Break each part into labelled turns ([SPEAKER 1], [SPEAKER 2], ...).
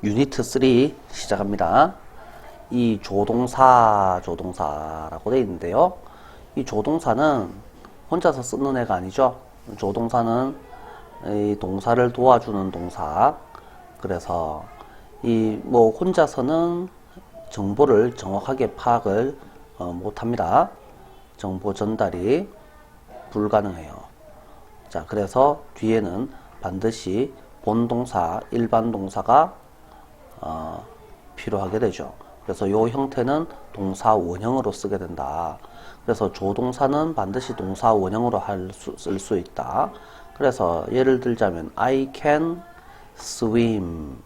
[SPEAKER 1] 유니트 3 시작합니다. 이 조동사라고 되어 있는데요. 이 조동사는 혼자서 쓰는 애가 아니죠. 조동사는 이 동사를 도와주는 동사. 그래서 이 혼자서는 정보를 정확하게 파악을 못합니다. 정보 전달이 불가능해요. 자, 그래서 뒤에는 반드시 본동사, 일반 동사가 필요하게 되죠. 그래서 이 형태는 동사 원형으로 쓰게 된다. 그래서 조동사는 반드시 동사 원형으로 쓸 수 있다. 그래서 예를 들자면 I can swim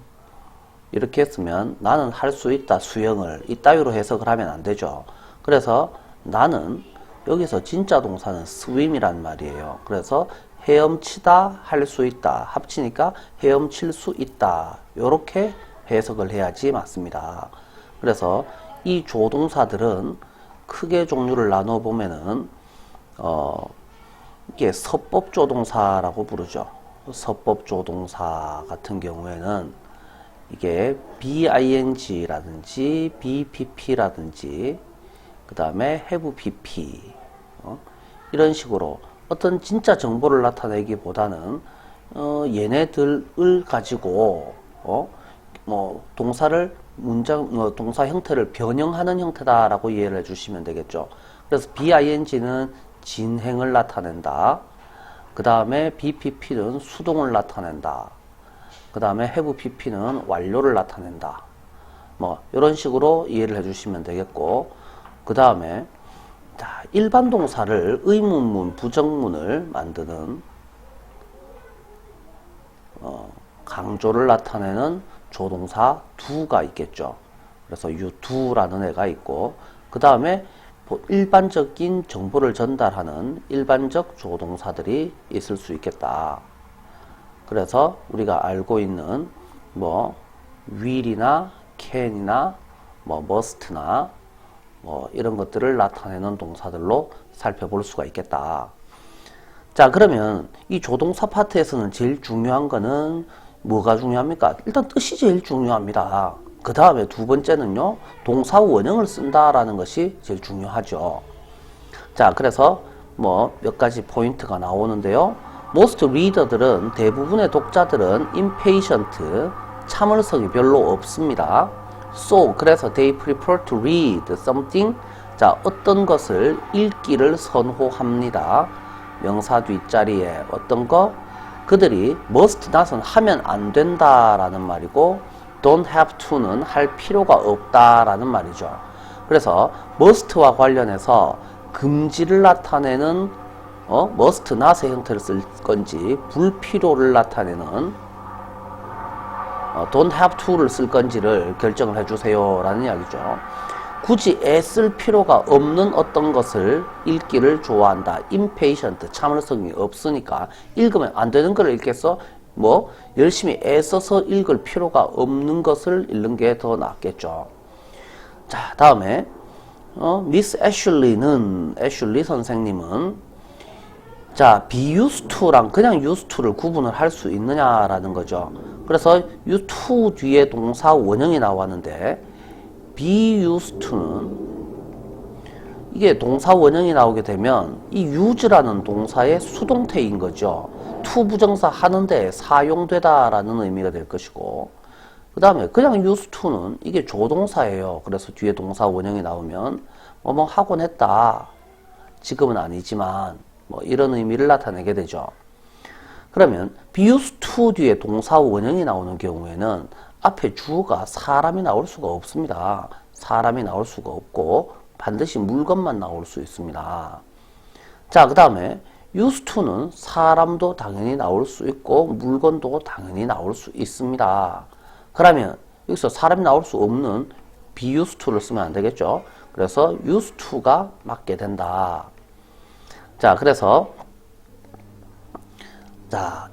[SPEAKER 1] 이렇게 했으면 나는 할 수 있다 수영을 이따위로 해석을 하면 안 되죠. 그래서 나는 여기서 진짜 동사는 swim이란 말이에요. 그래서 헤엄치다 할 수 있다 합치니까 헤엄칠 수 있다 요렇게 해석을 해야지 맞습니다. 그래서 이 조동사들은 크게 종류를 나눠 보면은 이게 서법조동사라고 부르죠. 서법조동사 같은 경우에는 이게 BING라든지 BPP라든지 그 다음에 have BP 이런 식으로 어떤 진짜 정보를 나타내기보다는 얘네들을 가지고 동사를 동사 형태를 변형하는 형태다라고 이해를 해주시면 되겠죠. 그래서 BING는 진행을 나타낸다. 그 다음에 BPP는 수동을 나타낸다. 그 다음에 have PP는 완료를 나타낸다. 이런 식으로 이해를 해주시면 되겠고, 그 다음에 일반 동사를 의문문, 부정문을 만드는 강조를 나타내는 조동사 do가 있겠죠. 그래서 you do라는 애가 있고, 그 다음에 일반적인 정보를 전달하는 일반적 조동사들이 있을 수 있겠다. 그래서 우리가 알고 있는 will이나 can이나 must나 이런 것들을 나타내는 동사들로 살펴볼 수가 있겠다. 자, 그러면 이 조동사 파트에서는 제일 중요한 거는 뭐가 중요합니까? 일단 뜻이 제일 중요합니다. 그 다음에 두 번째는요, 동사 원형을 쓴다라는 것이 제일 중요하죠. 자, 그래서 몇 가지 포인트가 나오는데요. Most reader들은, 대부분의 독자들은 impatient, 참을성이 별로 없습니다. So, 그래서 they prefer to read something, 자, 어떤 것을 읽기를 선호합니다. 명사 뒷자리에 어떤 거? 그들이 must not은 하면 안 된다라는 말이고 don't have to는 할 필요가 없다라는 말이죠. 그래서 must와 관련해서 금지를 나타내는 must not의 형태를 쓸 건지 불필요를 나타내는 don't have to를 쓸 건지를 결정을 해주세요 라는 이야기죠. 굳이 애쓸 필요가 없는 어떤 것을 읽기를 좋아한다. impatient, 참을성이 없으니까 읽으면 안 되는 걸 읽겠어? 열심히 애써서 읽을 필요가 없는 것을 읽는 게 더 낫겠죠. 자, 다음에 미스 애슐리 선생님은 be used to랑 그냥 used to를 구분을 할 수 있느냐라는 거죠. 그래서 used to 뒤에 동사 원형이 나왔는데 be used to는 이게 동사 원형이 나오게 되면 이 use라는 동사의 수동태인 거죠. to 부정사 하는데 사용되다 라는 의미가 될 것이고, 그 다음에 그냥 used to는 이게 조동사예요. 그래서 뒤에 동사 원형이 나오면 하곤 했다. 지금은 아니지만 이런 의미를 나타내게 되죠. 그러면 be used to 뒤에 동사 원형이 나오는 경우에는 앞에 주어가 사람이 나올 수가 없습니다. 사람이 나올 수가 없고 반드시 물건만 나올 수 있습니다. 자, 그 다음에 used to는 사람도 당연히 나올 수 있고 물건도 당연히 나올 수 있습니다. 그러면 여기서 사람이 나올 수 없는 be used to를 쓰면 안 되겠죠. 그래서 used to가 맞게 된다. 자, 그래서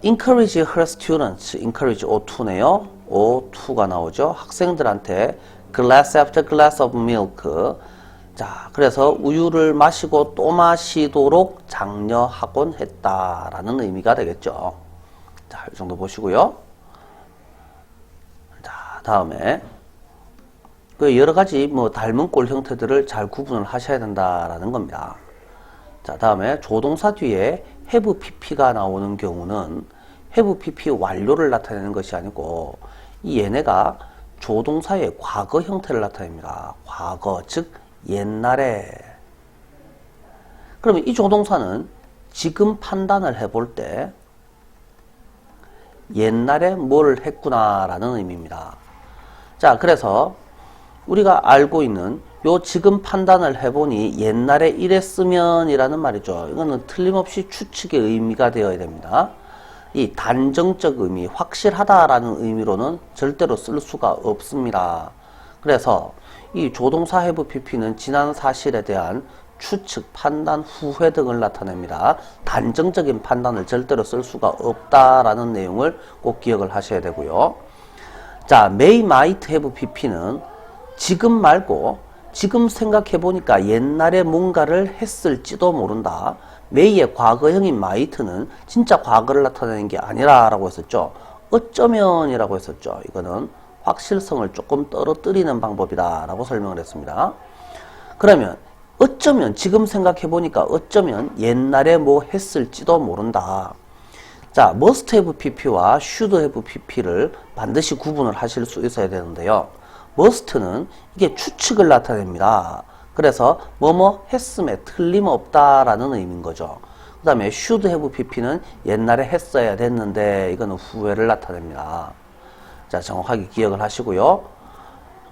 [SPEAKER 1] encourage her students, encourage O2네요. O2가 나오죠. 학생들한테 glass after glass of milk. 자, 그래서 우유를 마시고 또 마시도록 장려하곤 했다라는 의미가 되겠죠. 자, 이 정도 보시고요. 자, 다음에 그 여러 가지 뭐 닮은 꼴 형태들을 잘 구분을 하셔야 된다라는 겁니다. 자, 다음에 조동사 뒤에 have pp가 나오는 경우는 have pp 완료를 나타내는 것이 아니고 이 얘네가 조동사의 과거 형태를 나타냅니다. 과거, 즉 옛날에. 그러면 이 조동사는 지금 판단을 해볼 때 옛날에 뭘 했구나라는 의미입니다. 자, 그래서 우리가 알고 있는 요 지금 판단을 해보니 옛날에 이랬으면 이라는 말이죠. 이거는 틀림없이 추측의 의미가 되어야 됩니다. 이 단정적 의미, 확실하다라는 의미로는 절대로 쓸 수가 없습니다. 그래서 이 조동사 have pp는 지난 사실에 대한 추측, 판단, 후회 등을 나타냅니다. 단정적인 판단을 절대로 쓸 수가 없다라는 내용을 꼭 기억을 하셔야 되고요. 자, may, might have pp는 지금 말고 지금 생각해보니까 옛날에 뭔가를 했을지도 모른다. may의 과거형인 might는 진짜 과거를 나타내는 게 아니라 라고 했었죠. 어쩌면 이라고 했었죠. 이거는 확실성을 조금 떨어뜨리는 방법이다 라고 설명을 했습니다. 그러면 어쩌면 지금 생각해보니까 어쩌면 옛날에 뭐 했을지도 모른다. 자, must have pp와 should have pp를 반드시 구분을 하실 수 있어야 되는데요. must는 이게 추측을 나타냅니다. 그래서 뭐뭐 했음에 틀림없다라는 의미인 거죠. 그 다음에 should have pp는 옛날에 했어야 됐는데 이거는 후회를 나타냅니다. 자, 정확하게 기억을 하시고요.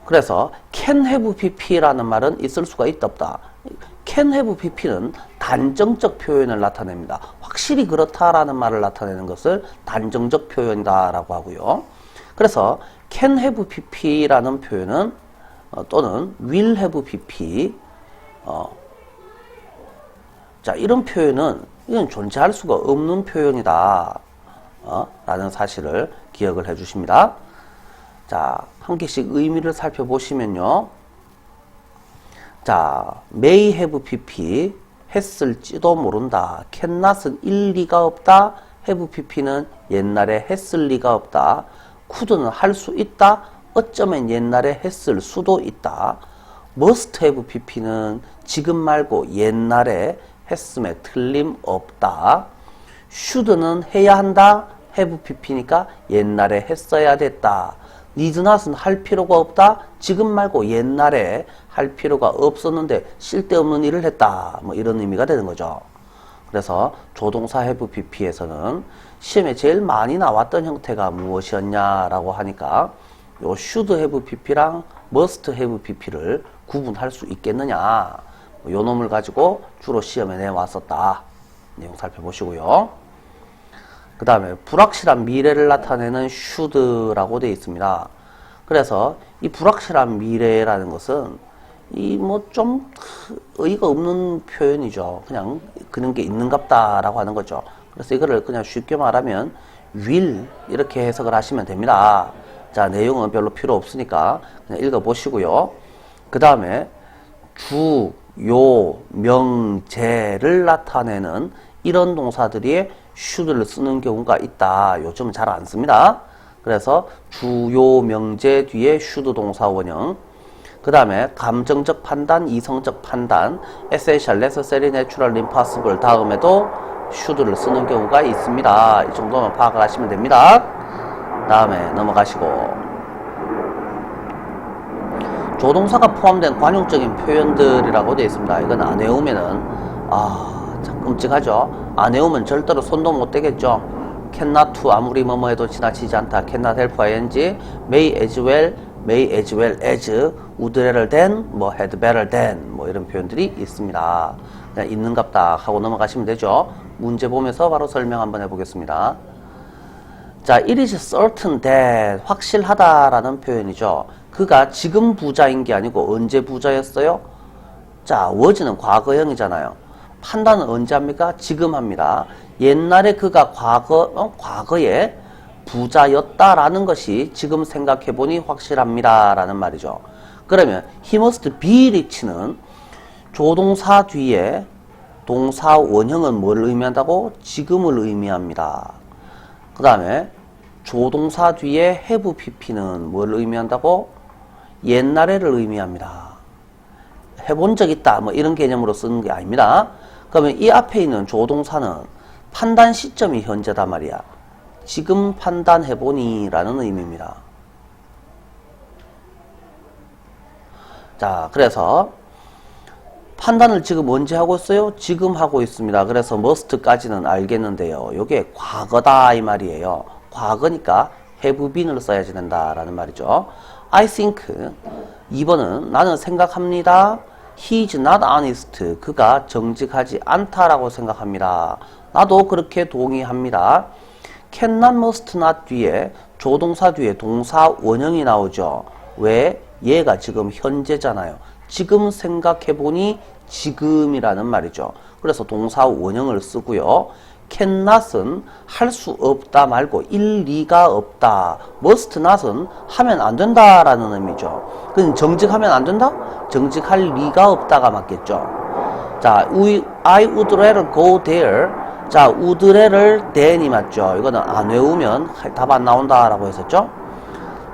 [SPEAKER 1] 그래서 can have pp라는 말은 있을 수가 있다 없다. can have pp는 단정적 표현을 나타냅니다. 확실히 그렇다라는 말을 나타내는 것을 단정적 표현이다 라고 하고요. 그래서 can have pp라는 표현은 또는 will have pp 자, 이런 표현은 이건 존재할 수가 없는 표현이다 라는 사실을 기억을 해 주십니다. 자, 한 개씩 의미를 살펴보시면요. 자, may have pp 했을지도 모른다. cannot은 일 리가 없다. have pp는 옛날에 했을 리가 없다. could는 할 수 있다. 어쩌면 옛날에 했을 수도 있다. must have pp는 지금 말고 옛날에 했음에 틀림없다. should는 해야 한다. have pp니까 옛날에 했어야 됐다. need not은 할 필요가 없다. 지금 말고 옛날에 할 필요가 없었는데 쓸데없는 일을 했다. 뭐 이런 의미가 되는 거죠. 그래서 조동사 have pp에서는 시험에 제일 많이 나왔던 형태가 무엇이었냐라고 하니까 요 should have pp랑 must have pp를 구분할 수 있겠느냐. 요 놈을 가지고 주로 시험에 내왔었다. 내용 살펴보시고요. 그 다음에 불확실한 미래를 나타내는 should라고 되어 있습니다. 그래서 이 불확실한 미래라는 것은 이 뭐 좀 의의가 없는 표현이죠. 그냥 그런 게 있는갑다라고 하는 거죠. 그래서 이거를 그냥 쉽게 말하면 will 이렇게 해석을 하시면 됩니다. 자, 내용은 별로 필요 없으니까 그냥 읽어보시고요. 그 다음에 주, 요, 명, 제를 나타내는 이런 동사들이 should를 쓰는 경우가 있다. 요즘은 잘 안 씁니다. 그래서 주요, 명제 뒤에 should 동사 원형. 그 다음에 감정적 판단, 이성적 판단, essential, necessary, natural, impossible 다음에도 should를 쓰는 경우가 있습니다. 이 정도만 파악을 하시면 됩니다. 다음에 넘어가시고 조동사가 포함된 관용적인 표현들이라고 되어 있습니다. 이건 안 외우면은 참 끔찍하죠. 안 외우면 절대로 손도 못 대겠죠. cannot to 아무리 뭐뭐 해도 지나치지 않다. cannot help ing, may as well as, would rather than, 뭐 had better than 뭐 이런 표현들이 있습니다. 그냥 있는갑다 하고 넘어가시면 되죠. 문제 보면서 바로 설명 한번 해보겠습니다. 자, it is certain that 확실하다라는 표현이죠. 그가 지금 부자인 게 아니고 언제 부자였어요? 자, was는 과거형이잖아요. 판단은 언제 합니까? 지금 합니다. 옛날에 그가 과거에 부자였다라는 것이 지금 생각해보니 확실합니다 라는 말이죠. 그러면 he must be rich는 조동사 뒤에 동사 원형은 뭘 의미한다고? 지금을 의미합니다. 그 다음에 조동사 뒤에 have pp는 뭘 의미한다고? 옛날에를 의미합니다. 해본 적 있다 뭐 이런 개념으로 쓰는 게 아닙니다. 그러면 이 앞에 있는 조동사는 판단 시점이 현재단 말이야. 지금 판단해보니 라는 의미입니다. 자, 그래서 판단을 지금 언제 하고 있어요? 지금 하고 있습니다. 그래서 must까지는 알겠는데요. 이게 과거다 이 말이에요. 과거니까 have been을 써야지 된다라는 말이죠. I think 2번은 나는 생각합니다. He is not honest. 그가 정직하지 않다라고 생각합니다. 나도 그렇게 동의합니다. cannot, must not 뒤에 조동사 뒤에 동사 원형이 나오죠. 왜? 얘가 지금 현재잖아요. 지금 생각해보니 지금이라는 말이죠. 그래서 동사 원형을 쓰고요. cannot은 할 수 없다 말고 일리가 없다. must not은 하면 안 된다라는 의미죠. 그럼 정직하면 안 된다? 정직할 리가 없다가 맞겠죠. 자, I would rather go there. 자, would rather than이 맞죠. 이거는 안 외우면 답 안 나온다라고 했었죠.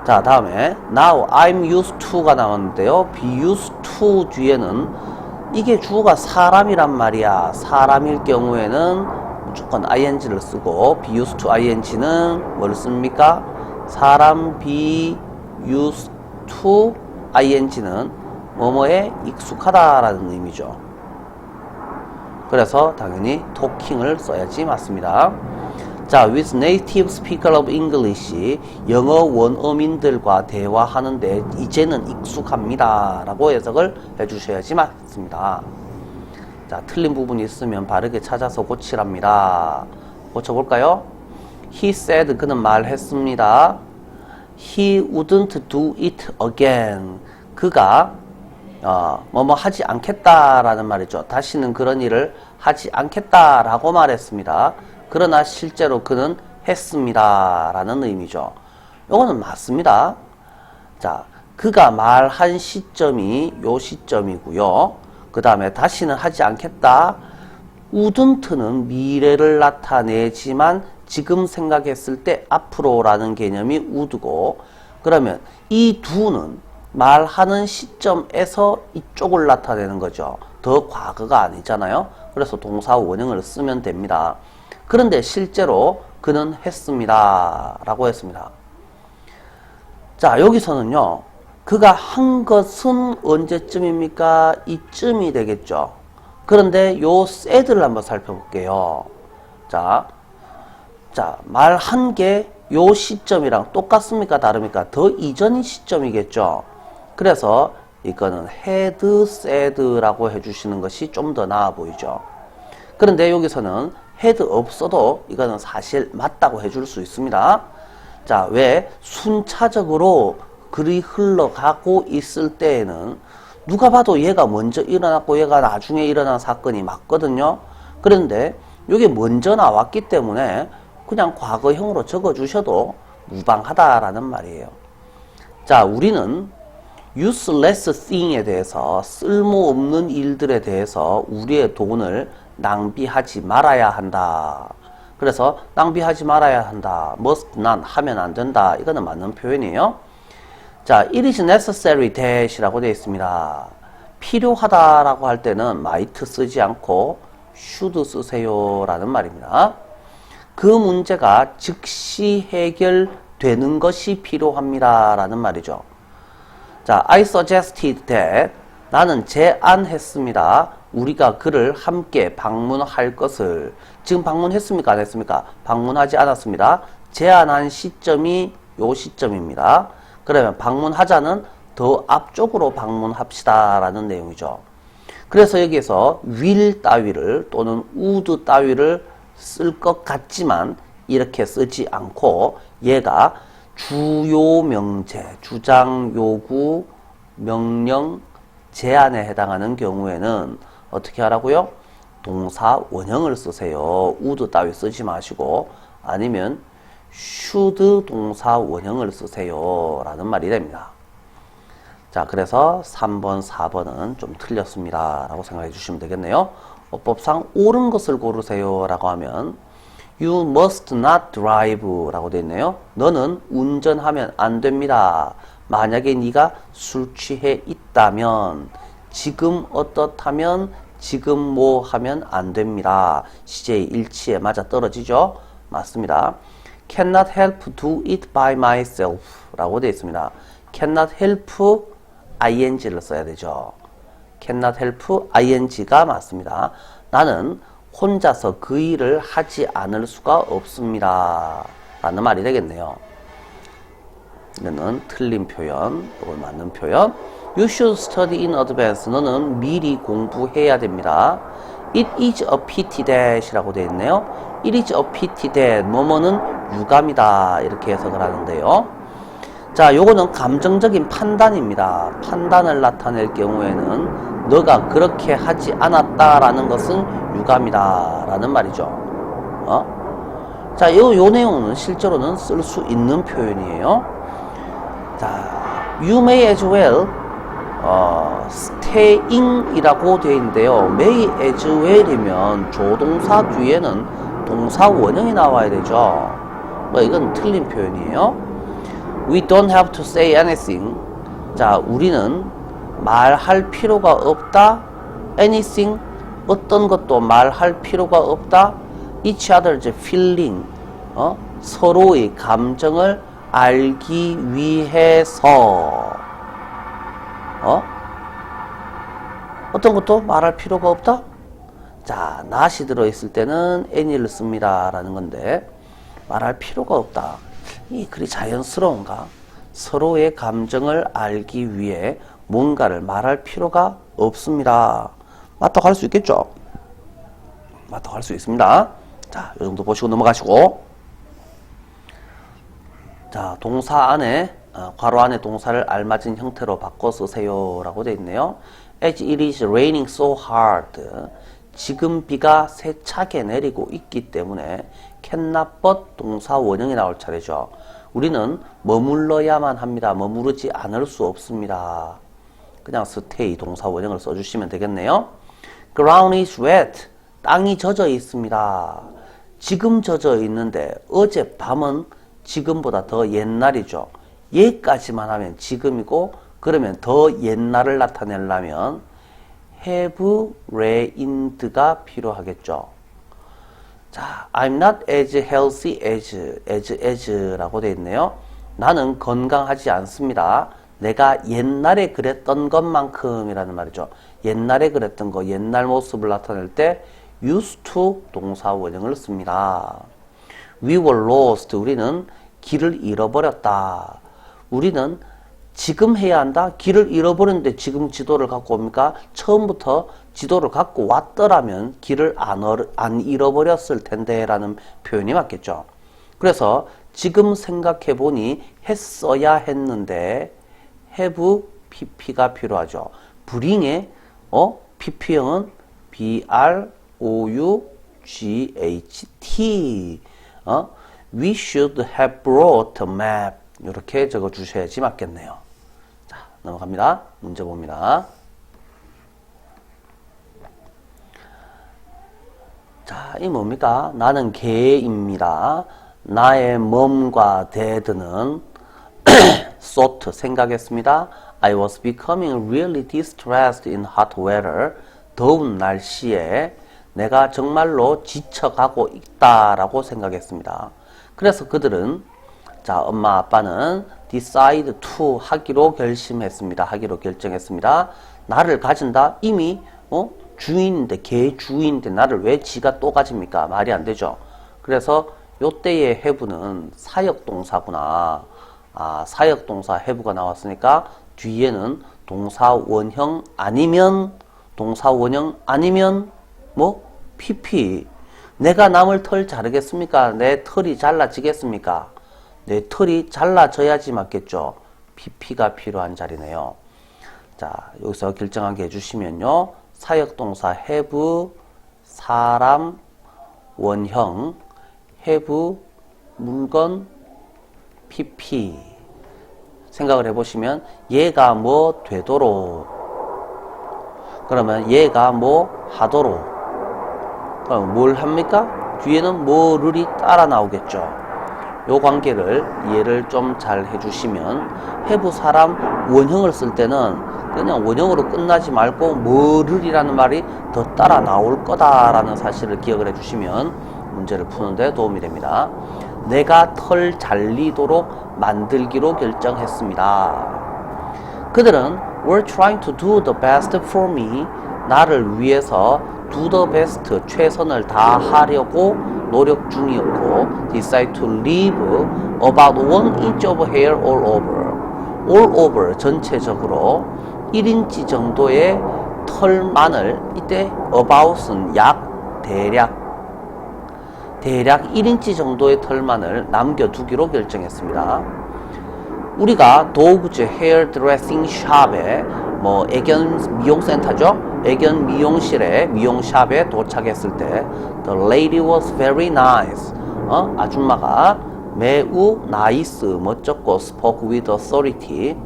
[SPEAKER 1] 자, 다음에 now I'm used to가 나왔는데요. be used to 뒤에는 이게 주어가 사람이란 말이야. 사람일 경우에는 무조건 ing를 쓰고 be used to ing는 뭘 씁니까? 사람 be used to ing는 뭐뭐에 익숙하다라는 의미죠. 그래서 당연히 talking을 써야지 맞습니다. 자, with native speaker of English, 영어 원어민들과 대화하는데 이제는 익숙합니다 라고 해석을 해주셔야지 맞습니다. 자, 틀린 부분이 있으면 바르게 찾아서 고치랍니다. 고쳐볼까요? He said, 그는 말했습니다. He wouldn't do it again. 그가 뭐뭐 하지 않겠다라는 말이죠. 다시는 그런 일을 하지 않겠다라고 말했습니다. 그러나 실제로 그는 했습니다 라는 의미죠. 이거는 맞습니다. 자, 그가 말한 시점이 요 시점이고요. 그 다음에 다시는 하지 않겠다. wouldn't는 미래를 나타내지만 지금 생각했을 때 앞으로라는 개념이 would고, 그러면 이 두는 말하는 시점에서 이쪽을 나타내는 거죠. 더 과거가 아니잖아요. 그래서 동사 원형을 쓰면 됩니다. 그런데 실제로 그는 했습니다 라고 했습니다. 자, 여기서는요, 그가 한 것은 언제쯤입니까? 이쯤이 되겠죠. 그런데 요 said를 한번 살펴볼게요. 자, 말한 게 요 시점이랑 똑같습니까? 다릅니까? 더 이전인 시점이겠죠. 그래서 이거는 had said라고 해주시는 것이 좀 더 나아 보이죠. 그런데 여기서는 had 없어도 이거는 사실 맞다고 해줄 수 있습니다. 자, 왜? 순차적으로 글이 흘러가고 있을 때에는 누가 봐도 얘가 먼저 일어났고 얘가 나중에 일어난 사건이 맞거든요. 그런데 이게 먼저 나왔기 때문에 그냥 과거형으로 적어주셔도 무방하다라는 말이에요. 자, 우리는 useless thing에 대해서, 쓸모없는 일들에 대해서 우리의 돈을 낭비하지 말아야 한다. 그래서 낭비하지 말아야 한다. must not, 하면 안 된다. 이거는 맞는 표현이에요. 자, it is necessary that이라고 되어 있습니다. 필요하다라고 할 때는 might 쓰지 않고 should 쓰세요 라는 말입니다. 그 문제가 즉시 해결되는 것이 필요합니다 라는 말이죠. 자, I suggested that, 나는 제안했습니다. 우리가 그를 함께 방문할 것을. 지금 방문했습니까? 안 했습니까? 방문하지 않았습니다. 제안한 시점이 요 시점입니다. 그러면 방문하자는 더 앞쪽으로 방문합시다 라는 내용이죠. 그래서 여기에서 will 따위를 또는 would 따위를 쓸 것 같지만 이렇게 쓰지 않고 얘가 주요 명제, 주장, 요구, 명령, 제안에 해당하는 경우에는 어떻게 하라고요? 동사 원형을 쓰세요. would 따위 쓰지 마시고, 아니면 should 동사 원형을 쓰세요 라는 말이 됩니다. 자, 그래서 3번, 4번은 좀 틀렸습니다 라고 생각해 주시면 되겠네요. 어법상 옳은 것을 고르세요 라고 하면 You must not drive 라고 되어 있네요. 너는 운전하면 안 됩니다. 만약에 네가 술 취해 있다면, 지금 어떻다면, 지금 뭐 하면 안 됩니다. CJ 일치에 맞아 떨어지죠? 맞습니다. Cannot help do it by myself 라고 되어 있습니다. Cannot help ing를 써야 되죠. Cannot help ing가 맞습니다. 나는 혼자서 그 일을 하지 않을 수가 없습니다. 라는 말이 되겠네요. 이거는 틀린 표현, 이건 맞는 표현. You should study in advance. 너는 미리 공부해야 됩니다. It is a pity that 이라고 되어 있네요. It is a pity that 뭐뭐는 유감이다. 이렇게 해석을 하는데요. 자, 요거는 감정적인 판단입니다. 판단을 나타낼 경우에는 너가 그렇게 하지 않았다라는 것은 유감이다 라는 말이죠. 자, 요 내용은 실제로는 쓸 수 있는 표현이에요. 자, you may as well staying 이라고 되어 있는데요. may as well이면 조동사 뒤에는 동사 원형이 나와야 되죠. 이건 틀린 표현이에요. We don't have to say anything. 자, 우리는 말할 필요가 없다. anything, 어떤 것도 말할 필요가 없다. each other's feeling, 서로의 감정을 알기 위해서, 어떤 것도 말할 필요가 없다. 자, not이 들어있을 때는 any를 씁니다 라는 건데, 말할 필요가 없다. 이 글이 자연스러운가? 서로의 감정을 알기 위해 뭔가를 말할 필요가 없습니다. 맞다고 할 수 있겠죠? 맞다고 할 수 있습니다. 자, 이 정도 보시고 넘어가시고. 자, 동사 안에, 괄호 안에 동사를 알맞은 형태로 바꿔 쓰세요 라고 되어 있네요. As it is raining so hard. 지금 비가 세차게 내리고 있기 때문에 cannot but 동사 원형이 나올 차례죠. 우리는 머물러야만 합니다. 머무르지 않을 수 없습니다. 그냥 stay 동사 원형을 써주시면 되겠네요. Ground is wet. 땅이 젖어 있습니다. 지금 젖어 있는데 어젯밤은 지금보다 더 옛날이죠. 얘까지만 하면 지금이고, 그러면 더 옛날을 나타내려면 have rained가 필요하겠죠. 자, I'm not as healthy as 라고 되어 있네요. 나는 건강하지 않습니다. 내가 옛날에 그랬던 것만큼이라는 말이죠. 옛날에 그랬던 거, 옛날 모습을 나타낼 때 used to 동사 원형을 씁니다. We were lost. 우리는 길을 잃어버렸다. 우리는 지금 해야 한다. 길을 잃어버렸는데 지금 지도를 갖고 옵니까? 처음부터 지도를 갖고 왔더라면 길을 안 잃어버렸을 텐데 라는 표현이 맞겠죠. 그래서 지금 생각해보니 했어야 했는데 have pp가 필요하죠. bring의 pp형은 brought. We should have brought a map. 이렇게 적어 주셔야지 맞겠네요. 자, 넘어갑니다. 문제 봅니다. 자, 이 뭡니까? 나는 개입니다. 나의 mom과 dad는 thought, 생각했습니다. I was becoming really distressed in hot weather. 더운 날씨에 내가 정말로 지쳐가고 있다라고 생각했습니다. 그래서 그들은, 자, 엄마 아빠는 decide to 하기로 결심했습니다. 하기로 결정했습니다. 나를 가진다? 이미 주인인데, 개 주인인데 나를 왜 지가 또 가집니까? 말이 안 되죠. 그래서 요때의 have는 사역동사구나. 사역동사 have가 나왔으니까 뒤에는 동사 원형 아니면 뭐 pp. 내가 남을 털 자르겠습니까? 내 털이 잘라지겠습니까? 내 털이 잘라져야지 맞겠죠. pp가 필요한 자리네요. 자, 여기서 결정하게 해주시면요. 사역동사 have, 사람, 원형, have, 물건, pp. 생각을 해보시면 얘가 뭐 되도록, 그러면 얘가 뭐 하도록, 그럼 뭘 합니까? 뒤에는 뭐를이 따라 나오겠죠. 요 관계를 이해를 좀 잘 해주시면 have 사람 원형을 쓸 때는 그냥 원형으로 끝나지 말고 뭐를이라는 말이 더 따라 나올 거다라는 사실을 기억을 해주시면 문제를 푸는데 도움이 됩니다. 내가 털 잘리도록 만들기로 결정했습니다. 그들은 were trying to do the best for me. 나를 위해서 do the best, 최선을 다하려고 노력 중이었고 decide to leave about 1 inch of hair all over. all over, 전체적으로 1인치 정도의 털만을, 이때 about은 약, 대략 1인치 정도의 털만을 남겨두기로 결정했습니다. 우리가 도구즈 헤어 드레싱 샵에 애견 미용센터죠? 애견 미용실에 미용샵에 도착했을 때 The lady was very nice. 아줌마가 매우 나이스, 멋졌고 spoke with authority.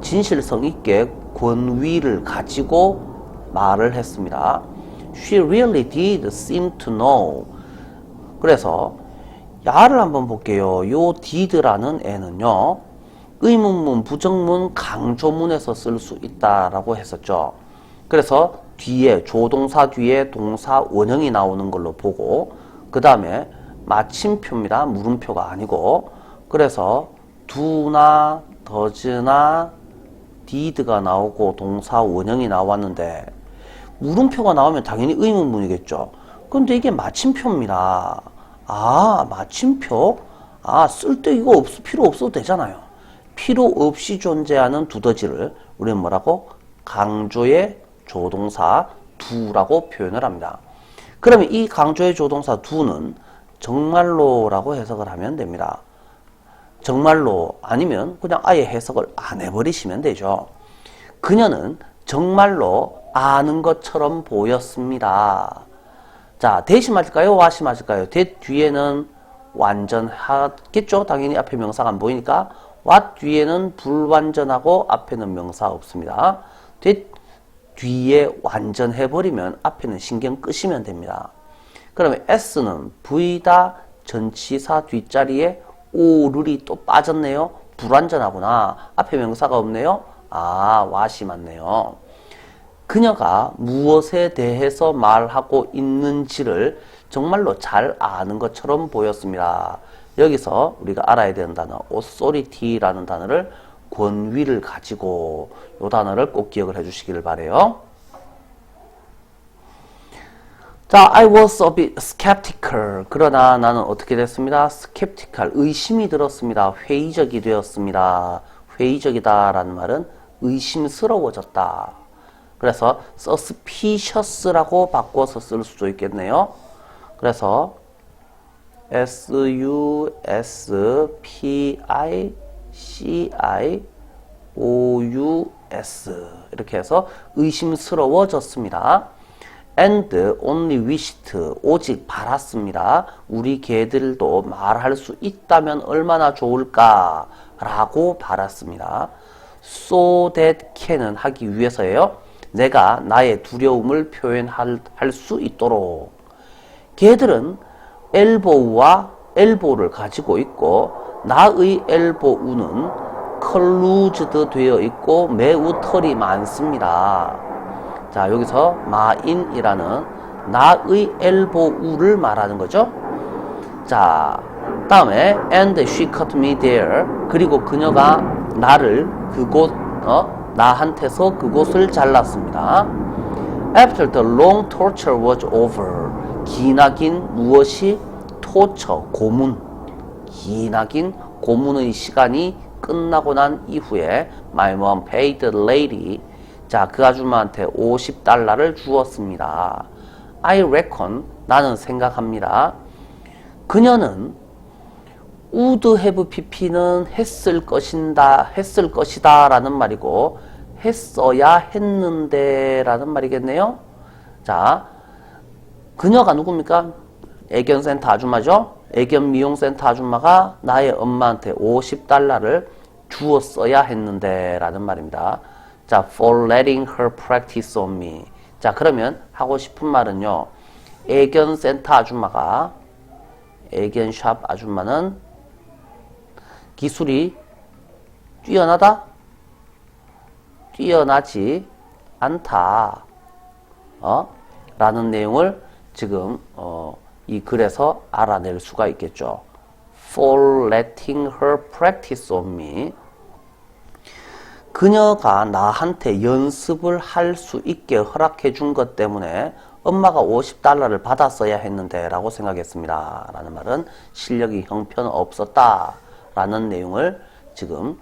[SPEAKER 1] 진실성 있게 권위를 가지고 말을 했습니다. She really did seem to know. 그래서 야를 한번 볼게요. 요 did라는 애는요, 의문문, 부정문, 강조문에서 쓸 수 있다라고 했었죠. 그래서 뒤에, 조동사 뒤에 동사 원형이 나오는 걸로 보고, 그 다음에 마침표입니다. 물음표가 아니고. 그래서 do나 does나 did가 나오고 동사 원형이 나왔는데, 물음표가 나오면 당연히 의문문이겠죠. 근데 이게 마침표입니다. 마침표? 쓸데 이거 필요 없어도 되잖아요. 필요 없이 존재하는 두더지를 우리는 뭐라고? 강조의 조동사 do라고 표현을 합니다. 그러면 이 강조의 조동사 do는 정말로라고 해석을 하면 됩니다. 정말로 아니면 그냥 아예 해석을 안 해버리시면 되죠. 그녀는 정말로 아는 것처럼 보였습니다. 자, 대시 맞을까요? 와시 맞을까요? that 뒤에는 완전하겠죠? 당연히 앞에 명사가 안 보이니까. what 뒤에는 불완전하고 앞에는 명사 없습니다. that 뒤에 완전해버리면 앞에는 신경 끄시면 됩니다. 그러면 s는 v다 전치사 뒷자리에 오를이 또 빠졌네요. 불완전하구나. 앞에 명사가 없네요. what이 맞네요. 그녀가 무엇에 대해서 말하고 있는지를 정말로 잘 아는 것처럼 보였습니다. 여기서 우리가 알아야 되는 단어 authority라는 단어를 권위를 가지고, 이 단어를 꼭 기억을 해주시기를 바래요. 자, I was a bit skeptical. 그러나 나는 어떻게 됐습니다? skeptical, 의심이 들었습니다. 회의적이 되었습니다. 회의적이다라는 말은 의심스러워졌다. 그래서 suspicious라고 바꿔서 쓸 수도 있겠네요. 그래서 suspicious 이렇게 해서 의심스러워졌습니다. and only wished, 오직 바랐습니다. 우리 개들도 말할 수 있다면 얼마나 좋을까 라고 바랐습니다. so that can은 하기 위해서예요. 내가 나의 두려움을 표현할 수 있도록. 개들은 엘보우와 엘보를 가지고 있고, 나의 엘보우는 컬루즈드 되어 있고 매우 털이 많습니다. 자, 여기서 마인이라는 나의 엘보우를 말하는 거죠. 자, 다음에 and she cut me there. 그리고 그녀가 나를 나한테서 그곳을 잘랐습니다. After the long torture was over. 기나긴 무엇이? torture, 고문. 기나긴 고문의 시간이 끝나고 난 이후에 my mom paid the lady. 자, 그 아줌마한테 $50를 주었습니다. I reckon, 나는 생각합니다. 그녀는 would have pp는 했을 것이다 라는 말이고, 했어야 했는데 라는 말이겠네요. 자, 그녀가 누굽니까? 애견센터 아줌마죠? 애견 미용센터 아줌마가 나의 엄마한테 $50를 주었어야 했는데 라는 말입니다. 자, for letting her practice on me. 자, 그러면 하고 싶은 말은요, 애견센터 아줌마가, 애견샵 아줌마는 기술이 뛰어나다? 뛰어나지 않다. 라는 내용을 지금 이 글에서 알아낼 수가 있겠죠. For letting her practice on me. 그녀가 나한테 연습을 할 수 있게 허락해 준 것 때문에 엄마가 $50를 받았어야 했는데 라고 생각했습니다. 라는 말은 실력이 형편없었다 라는 내용을 지금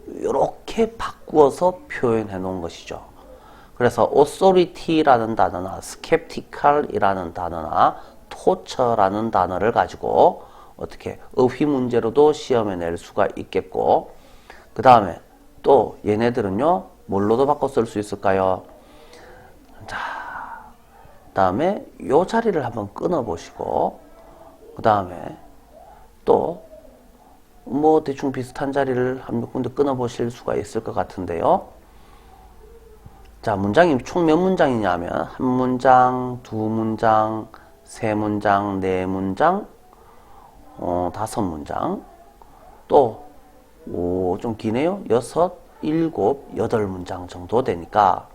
[SPEAKER 1] 이렇게 바꾸어서 표현해 놓은 것이죠. 그래서 authority라는 단어나 skeptical이라는 단어나 torture라는 단어를 가지고 어떻게 어휘 문제로도 시험에 낼 수가 있겠고, 그 다음에 또 얘네들은요 뭘로도 바꿔 쓸 수 있을까요? 자, 다음에 요 자리를 한번 끊어 보시고, 그 다음에 또 뭐 대충 비슷한 자리를 한 몇 군데 끊어 보실 수가 있을 것 같은데요. 자, 문장이 총 몇 문장이냐 하면 한 문장, 두 문장, 세 문장, 네 문장, 다섯 문장, 또 좀 기네요. 여섯, 일곱, 여덟 문장 정도 되니까,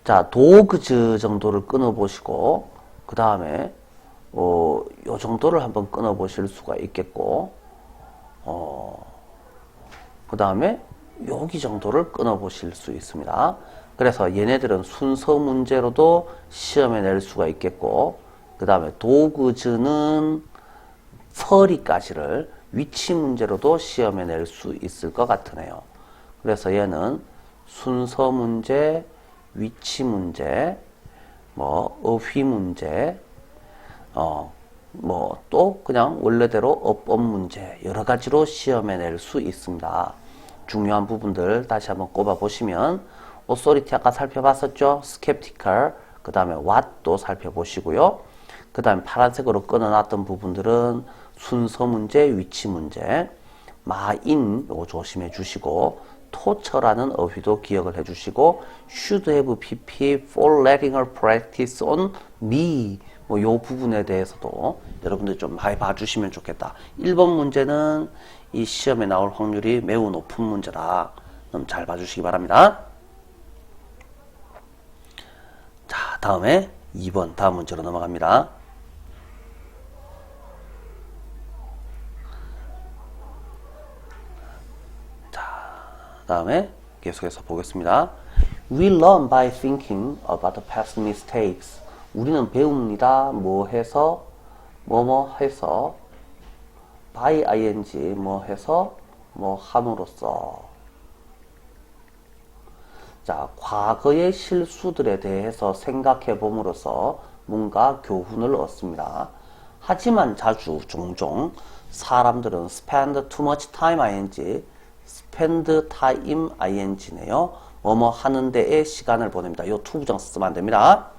[SPEAKER 1] 자, 도그즈 정도를 끊어 보시고, 그 다음에 요 정도를 한번 끊어 보실 수가 있겠고, 그 다음에 여기 정도를 끊어 보실 수 있습니다. 그래서 얘네들은 순서 문제로도 시험에 낼 수가 있겠고, 그 다음에 도그즈는 서리까지를 위치 문제로도 시험에 낼 수 있을 것 같으네요. 그래서 얘는 순서 문제, 위치 문제, 뭐 어휘 문제, 뭐 또 그냥 원래대로 어법 문제 여러 가지로 시험에 낼 수 있습니다. 중요한 부분들 다시 한번 꼽아 보시면, authority 아까 살펴봤었죠. skeptical, 그 다음에 what도 살펴보시고요. 그 다음에 파란색으로 끊어놨던 부분들은 순서 문제, 위치 문제, 마인 요거 조심해 주시고, torture라는 어휘도 기억을 해 주시고, should have pp for letting her practice on me, 뭐 요 부분에 대해서도 여러분들 좀 많이 봐주시면 좋겠다. 1번 문제는 이 시험에 나올 확률이 매우 높은 문제라 잘 봐주시기 바랍니다. 자, 다음에 2번 다음 문제로 넘어갑니다. 자, 다음에 계속해서 보겠습니다. We learn by thinking about the past mistakes. 우리는 배웁니다. 뭐 해서, 뭐뭐 해서, by ing, 뭐 해서, 뭐 함으로써. 자, 과거의 실수들에 대해서 생각해 봄으로써 뭔가 교훈을 얻습니다. 하지만 자주, 종종 사람들은 spend too much time ing, spend time ing네요. 뭐뭐 하는 데에 시간을 보냅니다. 요 to 부정 쓰면 안 됩니다.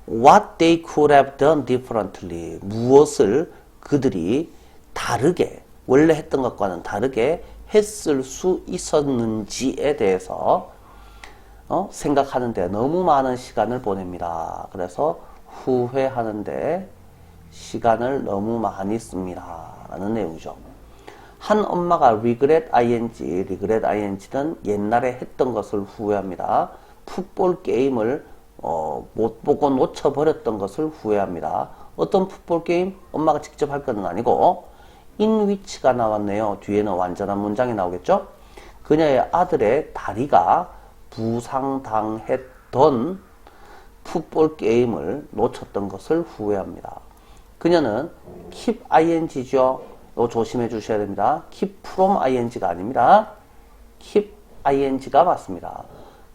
[SPEAKER 1] What they could have done differently. 무엇을 그들이 다르게, 원래 했던 것과는 다르게 했을 수 있었는지에 대해서 생각하는데 너무 많은 시간을 보냅니다. 그래서 후회하는데 시간을 너무 많이 씁니다. 라는 내용이죠. 한 엄마가 regret ing는 옛날에 했던 것을 후회합니다. 풋볼 게임을 못 보고 놓쳐버렸던 것을 후회합니다. 어떤 풋볼 게임? 엄마가 직접 할 건 아니고 in which가 나왔네요. 뒤에는 완전한 문장이 나오겠죠? 그녀의 아들의 다리가 부상당했던 풋볼 게임을 놓쳤던 것을 후회합니다. 그녀는 keep ing죠. 이거 조심해 주셔야 됩니다. keep from ing가 아닙니다. keep ing가 맞습니다.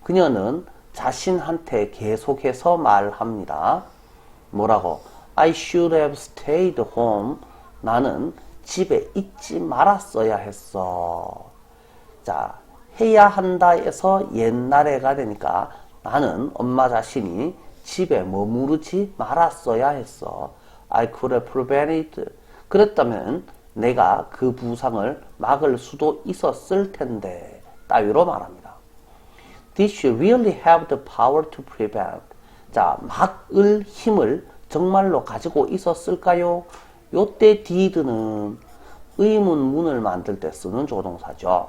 [SPEAKER 1] 그녀는 자신한테 계속해서 말합니다. 뭐라고? I should have stayed home. 나는 집에 있지 말았어야 했어. 자, 해야 한다에서 옛날에가 되니까 나는 엄마 자신이 집에 머무르지 말았어야 했어. I could have prevented. 그랬다면 내가 그 부상을 막을 수도 있었을 텐데. 따위로 말합니다. Did she really have the power to prevent? 자, 막을 힘을 정말로 가지고 있었을까요? 요때 did는 의문문을 만들 때 쓰는 조동사죠.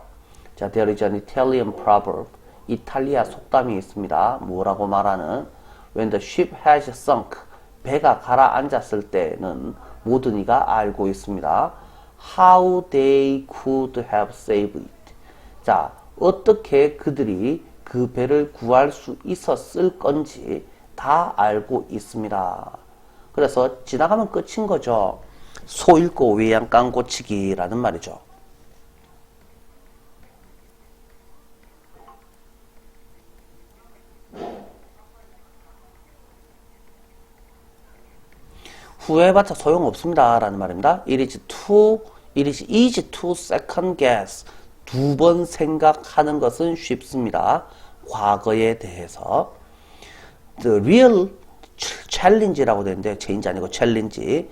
[SPEAKER 1] 자, there is an Italian proverb. 이탈리아 속담이 있습니다. 뭐라고 말하는? When the ship has sunk. 배가 가라앉았을 때는 모든 이가 알고 있습니다. How they could have saved it. 자, 어떻게 그들이 그 배를 구할 수 있었을 건지 다 알고 있습니다. 그래서 지나가면 끝인 거죠. 소 읽고 외양 깡 고치기라는 말이죠. 후회해봤자 소용없습니다 라는 말입니다. It is easy to second guess. 두 번 생각하는 것은 쉽습니다. 과거에 대해서. The real challenge라고 되는데 change 아니고 challenge.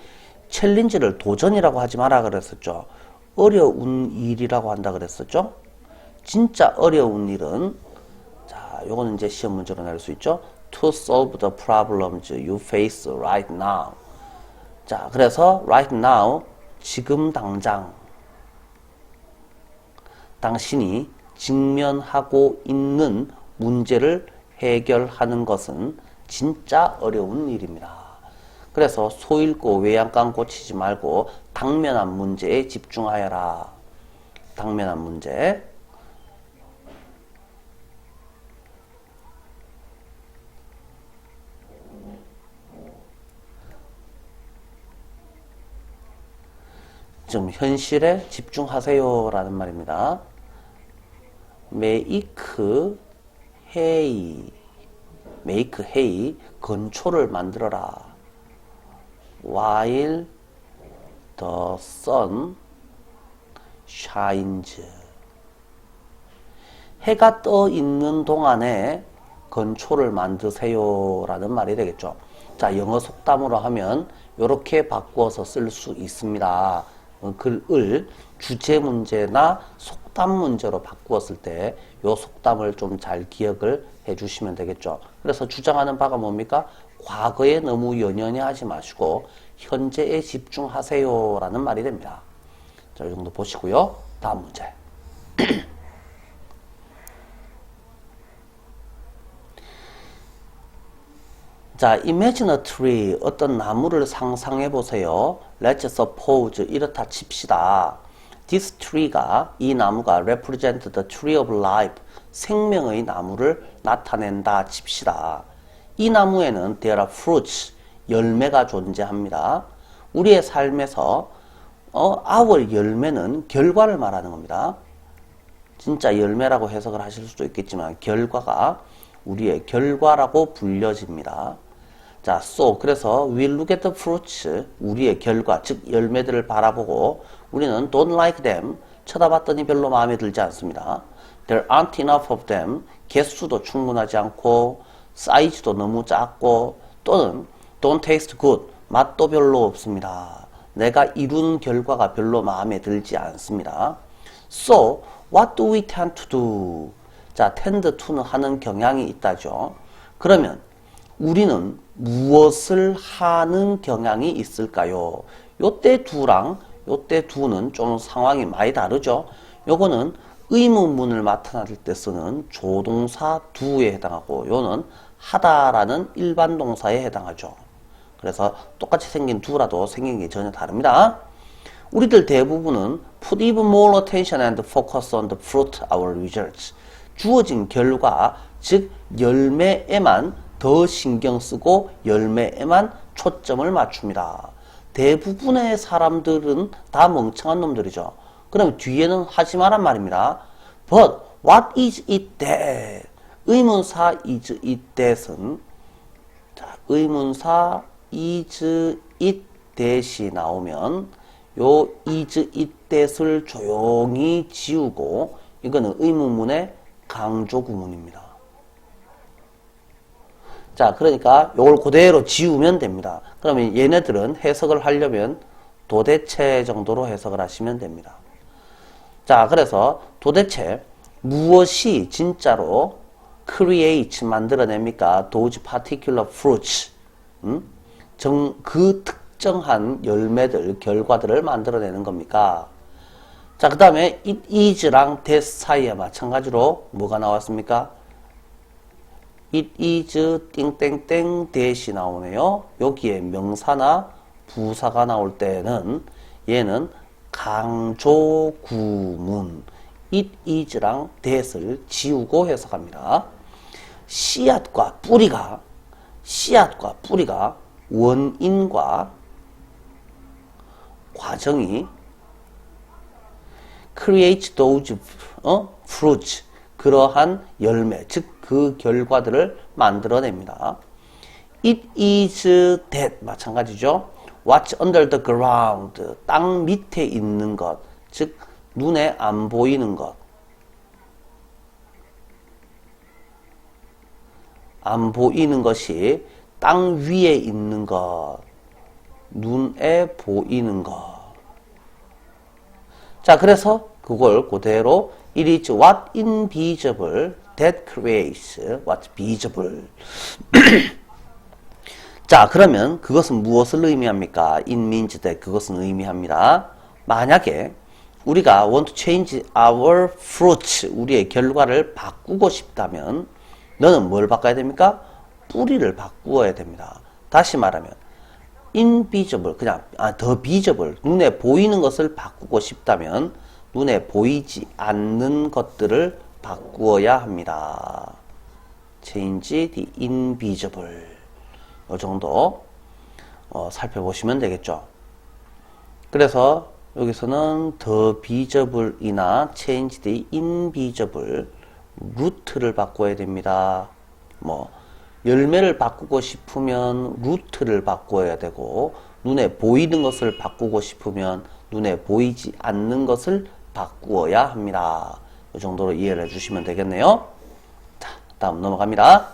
[SPEAKER 1] 챌린지를 도전이라고 하지 마라 그랬었죠. 어려운 일이라고 한다 그랬었죠. 진짜 어려운 일은, 자, 요거는 이제 시험 문제로 낼 수 있죠. To solve the problems you face right now. 자, 그래서 right now, 지금 당장 당신이 직면하고 있는 문제를 해결하는 것은 진짜 어려운 일입니다. 그래서 소 읽고 외양간 고치지 말고 당면한 문제에 집중하여라. 당면한 문제. 좀 현실에 집중하세요 라는 말입니다. make hay 건초를 만들어라. while the sun shines. 해가 떠 있는 동안에 건초를 만드세요 라는 말이 되겠죠. 자, 영어 속담으로 하면 이렇게 바꾸어서 쓸 수 있습니다. 글을 주제 문제나 속담 문제로 바꾸었을 때 이 속담을 좀 잘 기억을 해 주시면 되겠죠. 그래서 주장하는 바가 뭡니까? 과거에 너무 연연히 하지 마시고 현재에 집중하세요 라는 말이 됩니다. 자, 이 정도 보시고요. 다음 문제. 자, imagine a tree. 어떤 나무를 상상해 보세요. Let's suppose. 이렇다 칩시다. This tree가, 이 나무가 represent the tree of life. 생명의 나무를 나타낸다 칩시다. 이 나무에는 there are fruits. 열매가 존재합니다. 우리의 삶에서 our 열매는 결과를 말하는 겁니다. 진짜 열매라고 해석을 하실 수도 있겠지만 결과가 우리의 결과라고 불려집니다. 자, so 그래서 we look at the fruits, 우리의 결과, 즉 열매들을 바라보고 우리는 don't like them, 쳐다봤더니 별로 마음에 들지 않습니다. There aren't enough of them, 개수도 충분하지 않고 사이즈도 너무 작고 또는 don't taste good, 맛도 별로 없습니다. 내가 이룬 결과가 별로 마음에 들지 않습니다. So, what do we tend to do? 자, tend to는 하는 경향이 있다죠. 그러면 우리는 무엇을 하는 경향이 있을까요? 요때 두랑 요때 두는 좀 상황이 많이 다르죠. 요거는 의문문을 나타낼 때 쓰는 조동사 두에 해당하고 요는 하다라는 일반 동사에 해당하죠. 그래서 똑같이 생긴 두라도 생긴 게 전혀 다릅니다. 우리들 대부분은 put even more attention and focus on the fruit our results. 주어진 결과, 즉 열매에만 더 신경 쓰고 열매에만 초점을 맞춥니다. 대부분의 사람들은 다 멍청한 놈들이죠. 그럼 뒤에는 하지 마란 말입니다. But what is it that? 의문사 is it that은, 자, 의문사 is it that이 나오면 요 is it that을 조용히 지우고 이거는 의문문의 강조 구문입니다. 자, 그러니까 요걸 그대로 지우면 됩니다. 그러면 얘네들은 해석을 하려면 도대체 정도로 해석을 하시면 됩니다. 자, 그래서 도대체 무엇이 진짜로 create 만들어냅니까? those particular fruits. 그 특정한 열매들, 결과들을 만들어내는 겁니까? 자, 그 다음에 it is랑 that 사이에 마찬가지로 뭐가 나왔습니까? it is 띵땡땡 that이 나오네요. 여기에 명사나 부사가 나올 때는 얘는 강조구문 it is랑 that을 지우고 해석합니다. 씨앗과 뿌리가 원인과 과정이 create those fruits 그러한 열매 즉 그 결과들을 만들어냅니다. It is that 마찬가지죠. What's under the ground 땅 밑에 있는 것 즉 눈에 안 보이는 것 안 보이는 것이 땅 위에 있는 것 눈에 보이는 것 자, 그래서 그걸 그대로 it is what invisible that creates what's visible. 자, 그러면 그것은 무엇을 의미합니까? It means that 그것은 의미합니다. 만약에 우리가 want to change our fruits, 우리의 결과를 바꾸고 싶다면 너는 뭘 바꿔야 됩니까? 뿌리를 바꾸어야 됩니다. 다시 말하면 invisible, 그냥 the visible, 눈에 보이는 것을 바꾸고 싶다면 눈에 보이지 않는 것들을 바꾸어야 합니다. change the invisible. 이 정도 살펴보시면 되겠죠. 그래서 여기서는 the visible이나 change the invisible 루트를 바꿔야 됩니다. 열매를 바꾸고 싶으면 루트를 바꿔야 되고 눈에 보이는 것을 바꾸고 싶으면 눈에 보이지 않는 것을 바꾸어야 합니다. 이 정도로 이해를 해주시면 되겠네요. 자, 다음 넘어갑니다.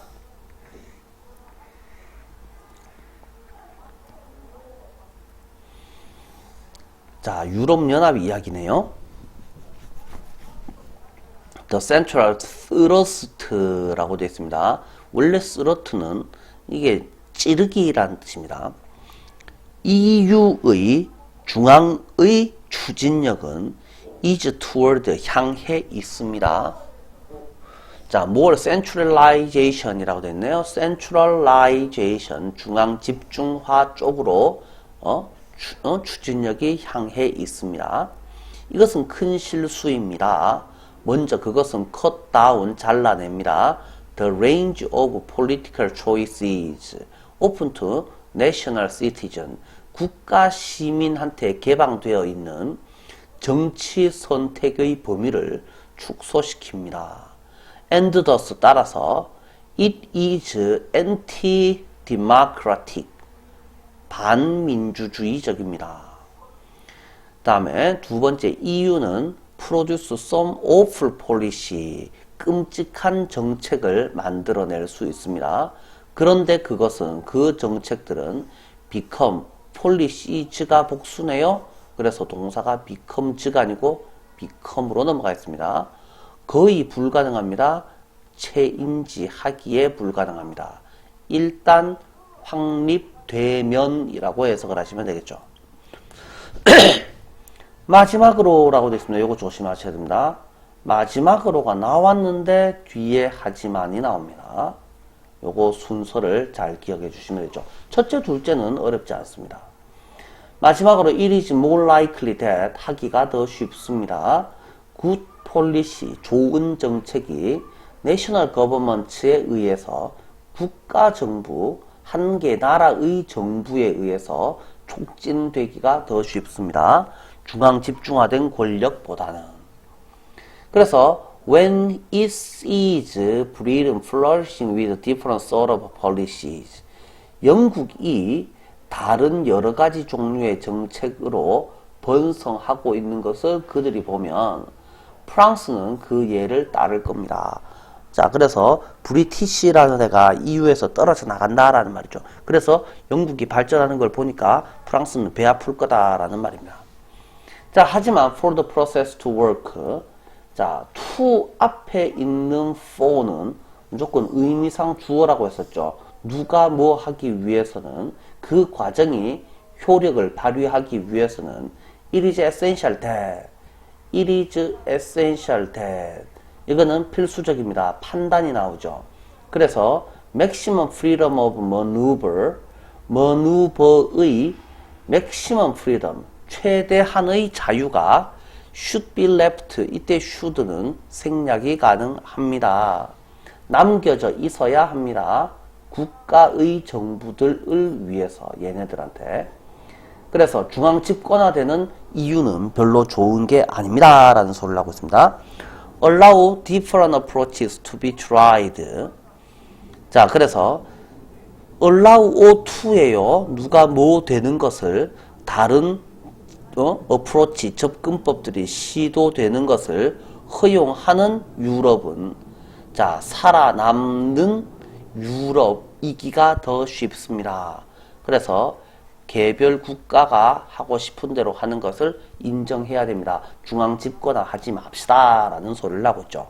[SPEAKER 1] 자, 유럽연합 이야기네요. The Central Thrust라고 되어 있습니다. 원래 thrust는 이게 찌르기라는 뜻입니다. EU의 중앙의 추진력은 is toward 향해 있습니다. 자, 뭘 centralization이라고 되어 있네요. centralization 중앙 집중화 쪽으로 추진력이 향해 있습니다. 이것은 큰 실수입니다. 먼저 그것은 cut down 잘라냅니다. The range of political choices open to national citizen 국가 시민한테 개방되어 있는 정치 선택의 범위를 축소시킵니다. And thus 따라서 it is anti-democratic 반민주주의적입니다. 다음에 두 번째 EU는 produce some awful policy 끔찍한 정책을 만들어낼 수 있습니다. 그런데 그것은 그 정책들은 become policys가 복수네요. 그래서 동사가 become가 아니고 become으로 넘어가 있습니다. 거의 불가능합니다. 체인지하기에 불가능합니다. 일단 확립되면이라고 해석을 하시면 되겠죠. 마지막으로 라고 되어 있습니다. 이거 조심하셔야 됩니다. 마지막으로가 나왔는데 뒤에 하지만이 나옵니다. 요거 순서를 잘 기억해 주시면 되죠. 첫째, 둘째는 어렵지 않습니다. 마지막으로 it is more likely that 하기가 더 쉽습니다. good policy, 좋은 정책이 national government에 의해서 국가정부, 한 개 나라의 정부에 의해서 촉진되기가 더 쉽습니다. 중앙 집중화된 권력보다는. 그래서 when it is brilliant flourishing with different sort of policies 영국이 다른 여러 가지 종류의 정책으로 번성하고 있는 것을 그들이 보면 프랑스는 그 예를 따를 겁니다. 자, 그래서 브리티시라는 애가 EU에서 떨어져 나간다라는 말이죠. 그래서 영국이 발전하는 걸 보니까 프랑스는 배 아플 거다라는 말입니다. 자, 하지만 for the process to work 자, to 앞에 있는 for는 무조건 의미상 주어라고 했었죠. 누가 뭐 하기 위해서는 그 과정이 효력을 발휘하기 위해서는 it is essential that it is essential that 이거는 필수적입니다. 판단이 나오죠. 그래서 maximum freedom of maneuver maneuver의 maximum freedom 최대한의 자유가 should be left 이때 should는 생략이 가능합니다. 남겨져 있어야 합니다. 국가의 정부들을 위해서 얘네들한테. 그래서 중앙 집권화되는 이유는 별로 좋은 게 아닙니다 라는 소리를 하고 있습니다. Allow different approaches to be tried. 자, 그래서 allow to예요. 누가 뭐 되는 것을 다른 approach 접근법들이 시도되는 것을 허용하는 유럽은 자 살아남는 유럽이기가 더 쉽습니다. 그래서 개별 국가가 하고 싶은 대로 하는 것을 인정해야 됩니다. 중앙 집권화 하지 맙시다 라는 소리를 하고 있죠.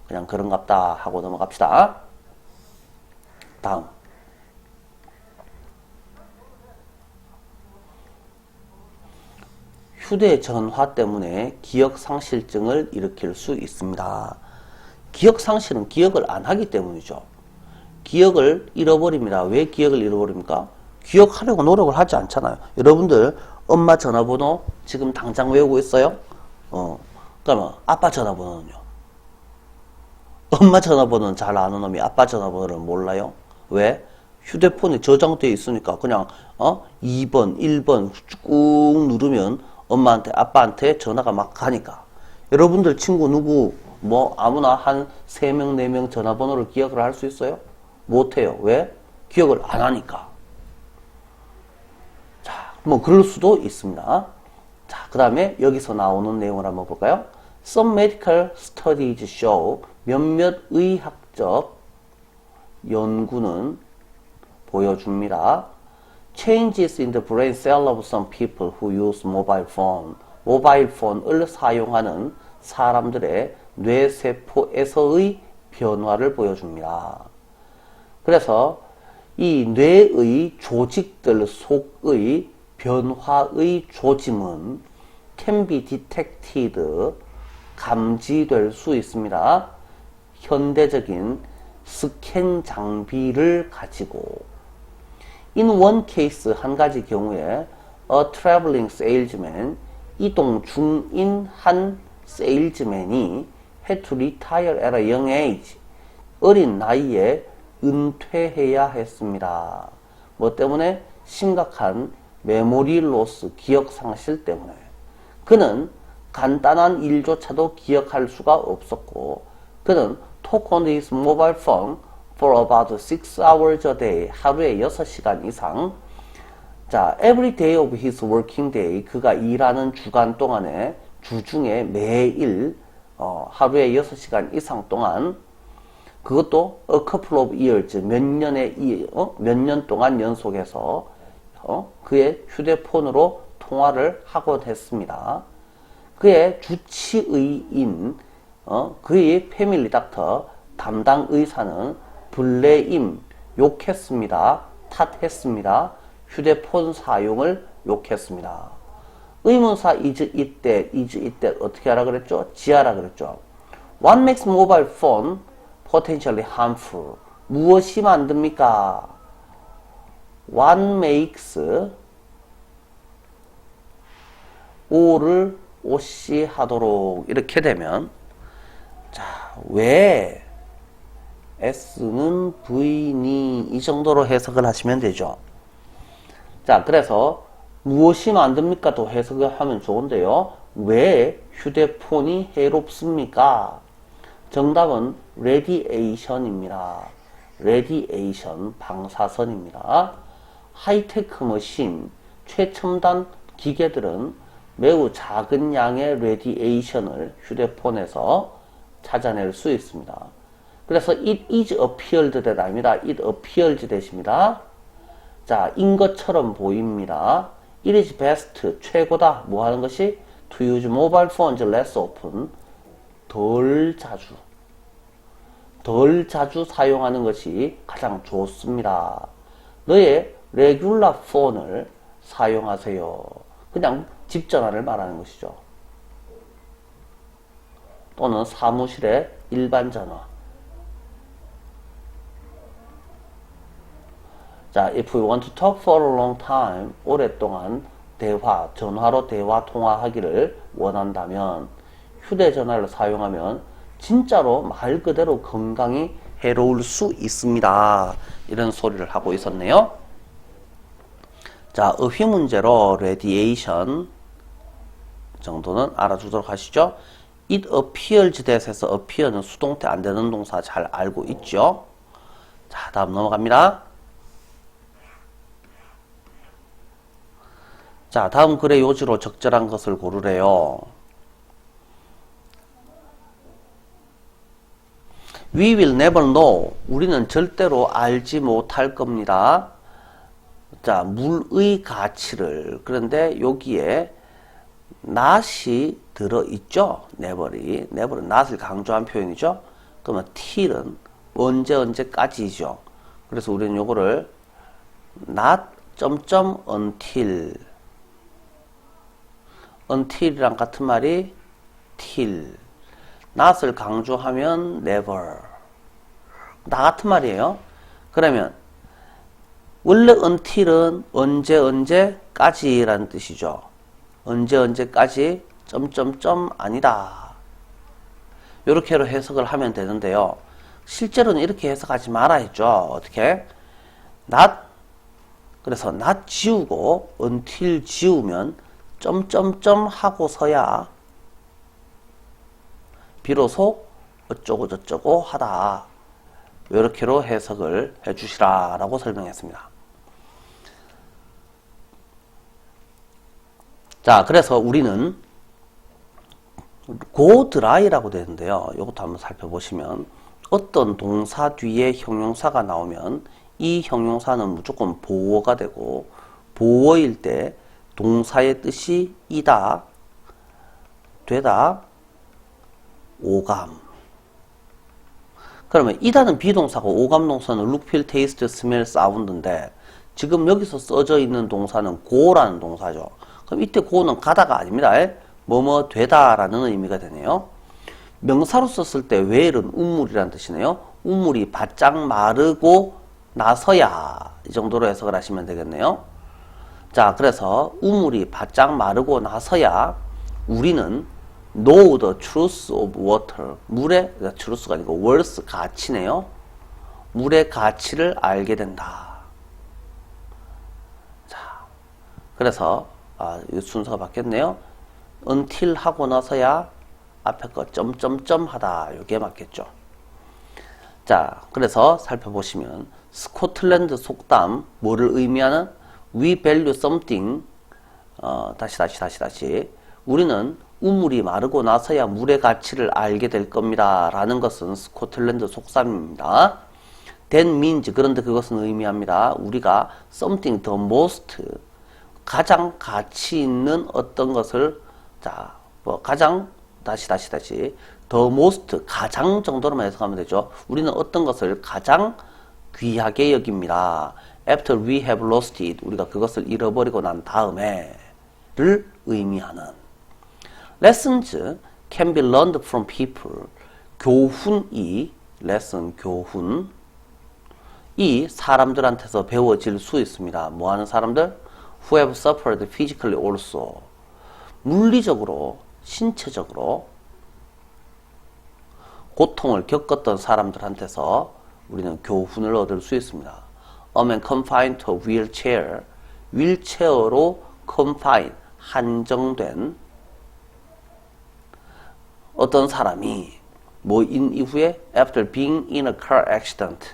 [SPEAKER 1] 그냥 그런갑다 하고 넘어갑시다. 다음 휴대전화 때문에 기억상실증을 일으킬 수 있습니다. 기억상실은 기억을 안 하기 때문이죠. 기억을 잃어버립니다. 왜 기억을 잃어버립니까? 기억하려고 노력을 하지 않잖아요. 여러분들 엄마 전화번호 지금 당장 외우고 있어요? 그러면 아빠 전화번호는요? 엄마 전화번호는 잘 아는 놈이 아빠 전화번호를 몰라요? 왜? 휴대폰에 저장되어 있으니까 그냥 2번, 1번 꾹 누르면 엄마한테 아빠한테 전화가 막 가니까. 여러분들 친구 누구 뭐 아무나 한 3명 4명 전화번호를 기억을 할 수 있어요? 못해요. 왜? 기억을 안 하니까. 자, 뭐 그럴 수도 있습니다. 자, 그 다음에 여기서 나오는 내용을 한번 볼까요? Some medical studies show 몇몇 의학적 연구는 보여줍니다. Changes in the brain cell of some people who use mobile phone. 모바일 폰을 사용하는 사람들의 뇌세포에서의 변화를 보여줍니다. 그래서 이 뇌의 조직들 속의 변화의 조짐은 can be detected, 감지될 수 있습니다. 현대적인 스캔 장비를 가지고 In one case, 한 가지 경우에 a traveling salesman, 이동 중인 한 세일즈맨이 had to retire at a young age, 어린 나이에 은퇴해야 했습니다. 뭐 때문에? 심각한 메모리 로스, 기억 상실 때문에. 그는 간단한 일조차도 기억할 수가 없었고 그는 talk on his mobile phone for about 6 hours a day, 하루에 6시간 이상. 자, every day of his working day, 그가 일하는 주간 동안에 주중에 매일 하루에 6시간 이상 동안 그것도 a couple of years, 몇 년 동안 연속해서 그의 휴대폰으로 통화를 하곤 했습니다. 그의 주치의인 그의 패밀리 닥터 담당 의사는 블레임, 욕했습니다. 탓했습니다. 휴대폰 사용을 욕했습니다. 의문사 is it that 어떻게 하라 그랬죠? 지하라 그랬죠. What makes mobile phone potentially harmful? 무엇이 만듭니까? What makes O를 오씨 하도록 이렇게 되면 자, 왜 S는 V니 이 정도로 해석을 하시면 되죠. 자, 그래서 무엇이 만듭니까? 또 해석을 하면 좋은데요. 왜 휴대폰이 해롭습니까? 정답은 레디에이션입니다. 레디에이션, 방사선입니다. 하이테크 머신, 최첨단 기계들은 매우 작은 양의 레디에이션을 휴대폰에서 찾아낼 수 있습니다. 그래서 it is appeared that 아닙니다. it appears that입니다. 자, 인 것처럼 보입니다. it is best, 최고다. 뭐 하는 것이? to use mobile phones less often, 덜 자주. 덜 자주 사용하는 것이 가장 좋습니다. 너의 레귤라 폰을 사용하세요. 그냥 집 전화를 말하는 것이죠. 또는 사무실의 일반 전화. 자, if we want to talk for a long time, 오랫동안 전화로 대화 통화하기를 원한다면 휴대전화를 사용하면 진짜로 말 그대로 건강이 해로울 수 있습니다. 이런 소리를 하고 있었네요. 자, 어휘 문제로 radiation 정도는 알아두도록 하시죠. It appears that에서 appear는 수동태 안 되는 동사 잘 알고 있죠. 자, 다음 넘어갑니다. 자, 다음 글의 요지로 적절한 것을 고르래요. We will never know. 우리는 절대로 알지 못할 겁니다. 자, 물의 가치를. 그런데 여기에 not이 들어있죠. never이. never은 not을 강조한 표현이죠. 그러면 till은 언제까지죠. 그래서 우리는 요거를 not until until이랑 같은 말이 till. not을 강조하면 never. 나 같은 말이에요. 그러면 원래 until은 언제까지라는 뜻이죠. 언제까지 아니다. 요렇게로 해석을 하면 되는데요. 실제로는 이렇게 해석하지 말아 했죠. 어떻게? not 그래서 not 지우고 until 지우면 하고서야 비로소 어쩌고 저쩌고 하다. 이렇게로 해석을 해주시라 라고 설명했습니다. 자, 그래서 우리는 go dry라고 되는데요. 이것도 한번 살펴보시면 어떤 동사 뒤에 형용사가 나오면 이 형용사는 무조건 보어가 되고 보어일 때 동사의 뜻이 이다, 되다, 오감. 그러면 이다는 비동사고 오감 동사는 look, feel, taste, smell, sound인데 지금 여기서 써져 있는 동사는 go라는 동사죠. 그럼 이때 go는 가다가 아닙니다. 뭐뭐 되다라는 의미가 되네요. 명사로 썼을 때 well은 운물이라는 뜻이네요. 운물이 바짝 마르고 나서야 이 정도로 해석을 하시면 되겠네요. 자, 그래서 우물이 바짝 마르고 나서야 우리는 know the truth of water. 물의, truth가 아니고 worth 가치네요. 물의 가치를 알게 된다. 자, 그래서 이 순서가 바뀌었네요. until 하고 나서야 앞에 거 점점점 하다. 이게 맞겠죠. 자, 그래서 살펴보시면 스코틀랜드 속담 뭐를 의미하는 we value something 다시 우리는 우물이 마르고 나서야 물의 가치를 알게 될 겁니다 라는 것은 스코틀랜드 속담입니다. that means 그런데 그것은 의미합니다. 우리가 something the most 가장 가치 있는 어떤 것을 자, 가장 the most 가장 정도로만 해석하면 되죠. 우리는 어떤 것을 가장 귀하게 여깁니다. After we have lost it, 우리가 그것을 잃어버리고 난 다음에를 의미하는 lessons can be learned from people. 교훈이 lesson 교훈이 사람들한테서 배워질 수 있습니다. 뭐하는 사람들? Who have suffered physically also. 물리적으로, 신체적으로 고통을 겪었던 사람들한테서 우리는 교훈을 얻을 수 있습니다. A man confined to a wheelchair, 휠체어로 confine, 한정된 어떤 사람이 뭐인 이후에 after being in a car accident,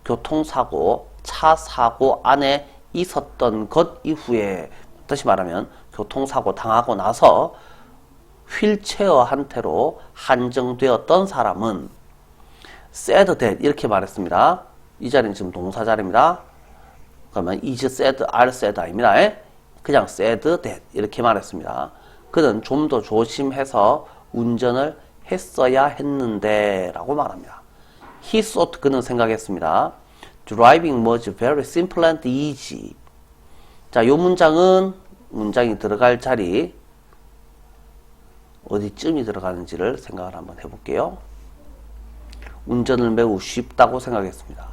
[SPEAKER 1] 교통사고, 차 사고 안에 있었던 것 이후에 다시 말하면 교통사고 당하고 나서 휠체어한테로 한정되었던 사람은 sad that 이렇게 말했습니다. 이 자리는 지금 동사 자리입니다. 그러면 is sad, are sad 아닙니다. 그냥 sad that 이렇게 말했습니다. 그는 좀 더 조심해서 운전을 했어야 했는데 라고 말합니다. He thought 그는 생각했습니다. Driving was very simple and easy. 자, 요 문장은 문장이 들어갈 자리 어디쯤이 들어가는지를 생각을 한번 해볼게요. 운전을 매우 쉽다고 생각했습니다.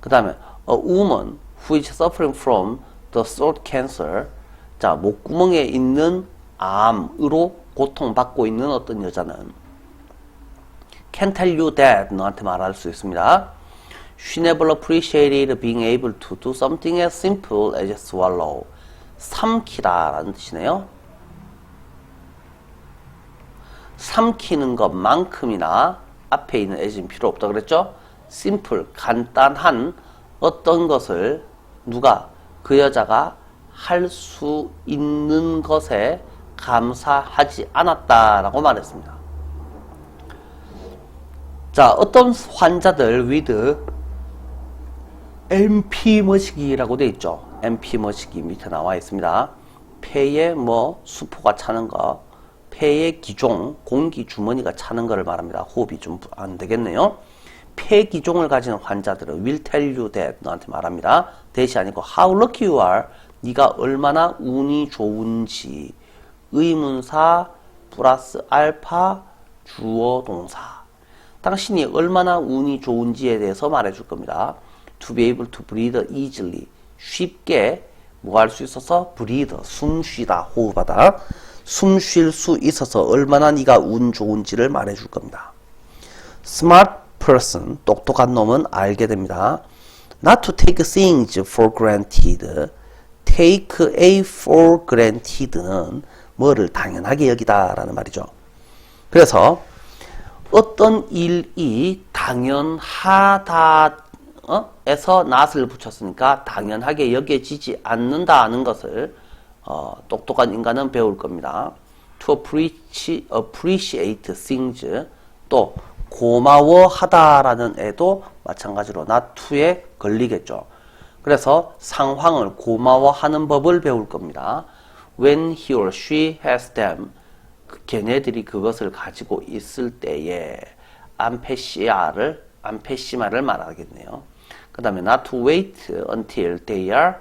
[SPEAKER 1] 그 다음에 a woman who is suffering from the throat cancer. 자, 목구멍에 있는 암으로 고통받고 있는 어떤 여자는 can tell you that 너한테 말할 수 있습니다. She never appreciated being able to do something as simple as swallow. 삼키다 라는 뜻이네요. 삼키는 것만큼이나 앞에 있는 as는 필요 없다 그랬죠? simple, 간단한 어떤 것을 누가 그 여자가 할 수 있는 것에 감사하지 않았다라고 말했습니다. 자, 어떤 환자들 with 엠피머시기라고 되어 있죠. 엠피머시기 밑에 나와 있습니다. 폐에 뭐 수포가 차는 거, 폐의 기종, 공기 주머니가 차는 것을 말합니다. 호흡이 좀 안 되겠네요. 폐 기종을 가진 환자들은 will tell you that 너한테 말합니다. 대시 아니고 how lucky you are. 네가 얼마나 운이 좋은지. 의문사 플러스 알파 주어 동사. 당신이 얼마나 운이 좋은지에 대해서 말해줄 겁니다. To be able to breathe easily. 쉽게 뭐 할 수 있어서 breathe, 숨 쉬다, 호흡하다. 숨 쉴 수 있어서 얼마나 네가 운 좋은지를 말해줄 겁니다. Smart person, 똑똑한 놈은 알게 됩니다. Not to take things for granted. Take a for granted는 뭐를 당연하게 여기다 라는 말이죠. 그래서 어떤 일이 당연하다 에서 not을 붙였으니까 당연하게 여겨지지 않는다는 것을 똑똑한 인간은 배울 겁니다. To appreciate things. 또 고마워하다라는 애도 마찬가지로 not to에 걸리겠죠. 그래서 상황을 고마워하는 법을 배울 겁니다. When he or she has them. 걔네들이 그것을 가지고 있을 때에 암페시마를 말하겠네요. 그 다음에 not to wait until they are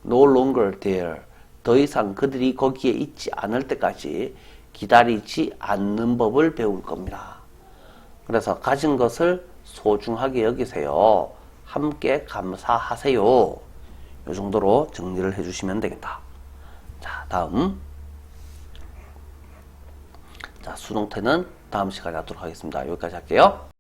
[SPEAKER 1] no longer there. 더 이상 그들이 거기에 있지 않을 때까지 기다리지 않는 법을 배울 겁니다. 그래서 가진 것을 소중하게 여기세요. 함께 감사하세요. 요 정도로 정리를 해주시면 되겠다. 자, 다음. 자, 수동태는 다음 시간에 하도록 하겠습니다. 여기까지 할게요.